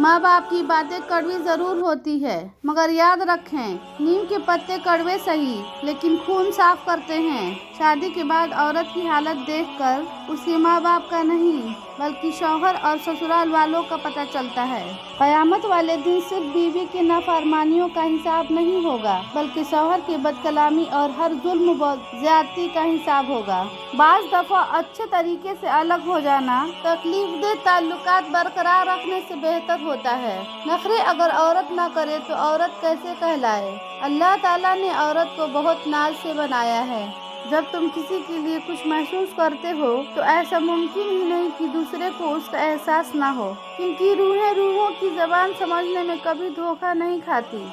माँ बाप की बातें कड़वी जरूर होती है, मगर याद रखें, नीम के पत्ते कड़वे सही, लेकिन खून साफ करते हैं। शादी के बाद औरत की हालत देखकर उसके माँ बाप का नहीं, बल्कि शौहर और ससुराल वालों का पता चलता है। कयामत वाले दिन सिर्फ बीवी की नाफरमानियों का हिसाब नहीं होगा, बल्कि शौहर की बदकलामी और हर जुल्म व ज्यादती का हिसाब होगा। बाज दफा अच्छे तरीके से अलग हो जाना तकलीफ दे ताल्लुकात बरकरार रखने से बेहतर होता है। नखरे अगर औरत ना करे तो औरत कैसे कहलाए। अल्लाह ताला ने औरत को बहुत नाज से बनाया है। जब तुम किसी के लिए कुछ महसूस करते हो तो ऐसा मुमकिन ही नहीं कि दूसरे को उसका एहसास ना हो, क्योंकि रूहें रूहों की जबान समझने में कभी धोखा नहीं खाती।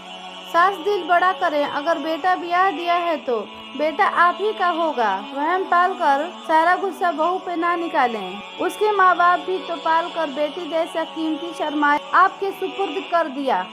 सास दिल बड़ा करें, अगर बेटा ब्याह दिया है तो बेटा आप ही का होगा। वहम पाल कर सारा गुस्सा बहू पे ना निकालें। उसके माँ बाप भी तो पाल कर बेटी जैसा कीमती सरमाया आपके सुपुर्द कर दिया।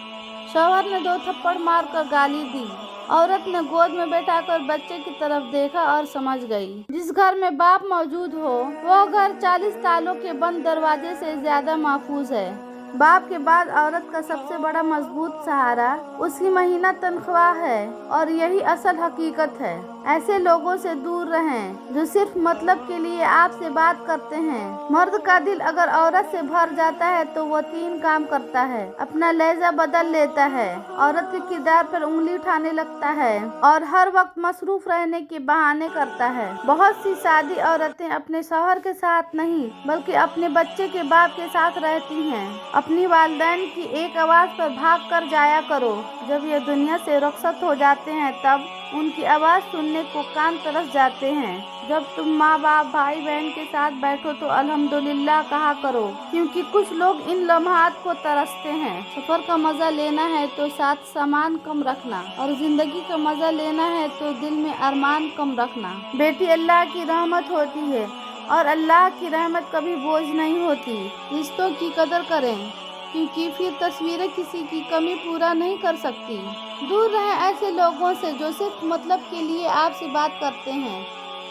शौहर ने 2 थप्पड़ मार कर गाली दी। औरत ने गोद में बैठाकर बच्चे की तरफ देखा और समझ गई। जिस घर में बाप मौजूद हो वो घर 40 तालों के बंद दरवाजे से ज्यादा महफूज है। बाप के बाद औरत का सबसे बड़ा मजबूत सहारा उसकी महीना तनख्वाह है, और यही असल हकीकत है। ऐसे लोगों से दूर रहें जो सिर्फ मतलब के लिए आपसे बात करते हैं। मर्द का दिल अगर औरत से भर जाता है तो वो 3 काम करता है। अपना लहजा बदल लेता है, औरत के किरदार पर उंगली उठाने लगता है, और हर वक्त मसरूफ रहने के बहाने करता है। बहुत सी शादी औरतें अपने शौहर के साथ नहीं, बल्कि अपने बच्चे के बाप के साथ रहती हैं। अपनी वालिदैन की एक आवाज़ पर भाग कर जाया करो। जब ये दुनिया से रुखसत हो जाते हैं तब उनकी आवाज़ सुनने को कान तरस जाते हैं। जब तुम माँ बाप भाई बहन के साथ बैठो तो अल्हम्दुलिल्लाह कहा करो, क्योंकि कुछ लोग इन लम्हात को तरसते हैं। सफ़र का मज़ा लेना है तो साथ सामान कम रखना, और ज़िंदगी का मज़ा लेना है तो दिल में अरमान कम रखना। बेटी अल्लाह की रहमत होती है, और अल्लाह की रहमत कभी बोझ नहीं होती। रिश्तों की कदर करें, क्योंकि फिर तस्वीरें किसी की कमी पूरा नहीं कर सकती। दूर रहें ऐसे लोगों से जो सिर्फ मतलब के लिए आपसे बात करते हैं।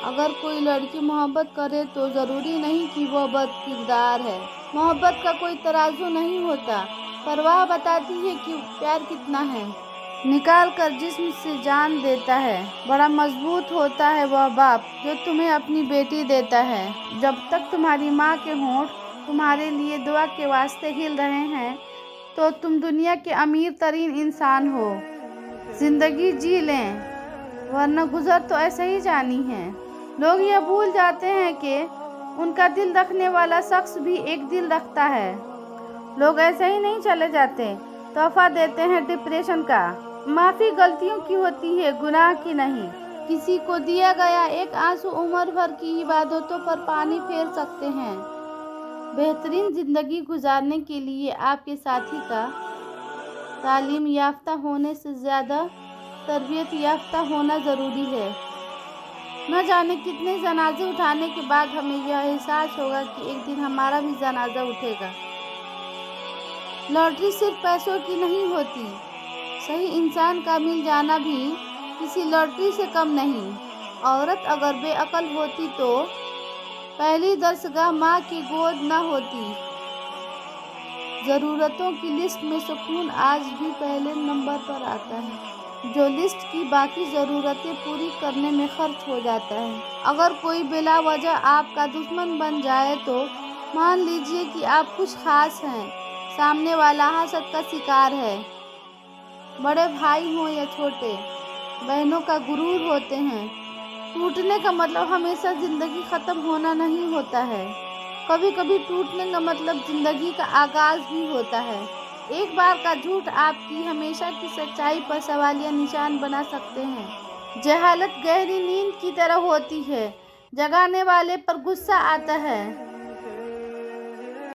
अगर कोई लड़की मोहब्बत करे तो ज़रूरी नहीं कि वह बदकिरदार है। मोहब्बत का कोई तराजू नहीं होता, परवाह बताती है कि प्यार कितना है। निकाल कर जिस्म से जान देता है। बड़ा मजबूत होता है वह बाप जो तुम्हें अपनी बेटी देता है। जब तक तुम्हारी माँ के होंठ तुम्हारे लिए दुआ के वास्ते हिल रहे हैं तो तुम दुनिया के अमीर तरीन इंसान हो। जिंदगी जी लें, वरना गुजर तो ऐसे ही जानी है। लोग यह भूल जाते हैं कि उनका दिल रखने वाला शख्स भी एक दिल रखता है। लोग ऐसे ही नहीं चले जाते, तोहफा देते हैं डिप्रेशन का। माफ़ी गलतियों की होती है, गुनाह की नहीं। किसी को दिया गया एक आंसू उम्र भर की इबादतों पर पानी फेर सकते हैं। बेहतरीन ज़िंदगी गुजारने के लिए आपके साथी का तालीम याफ्ता होने से ज़्यादा तरबियत याफ्ता होना ज़रूरी है। न जाने कितने जनाजे उठाने के बाद हमें यह एहसास होगा कि एक दिन हमारा भी जनाजा उठेगा। लॉटरी सिर्फ पैसों की नहीं होती, सही इंसान का मिल जाना भी किसी लॉटरी से कम नहीं। औरत अगर बेअकल होती तो पहली दरसगाह माँ की गोद न होती। ज़रूरतों की लिस्ट में सुकून आज भी पहले नंबर पर आता है, जो लिस्ट की बाकी ज़रूरतें पूरी करने में खर्च हो जाता है। अगर कोई बिला वजह आपका दुश्मन बन जाए तो मान लीजिए कि आप कुछ खास हैं, सामने वाला हसद का शिकार है। बड़े भाई हों या छोटे, बहनों का गुरूर होते हैं। टूटने का मतलब हमेशा ज़िंदगी ख़त्म होना नहीं होता है। कभी कभी टूटने का मतलब ज़िंदगी का आगाज़ भी होता है। एक बार का झूठ आपकी हमेशा की सच्चाई पर सवालिया निशान बना सकते हैं। जहालत गहरी नींद की तरह होती है, जगाने वाले पर गुस्सा आता है।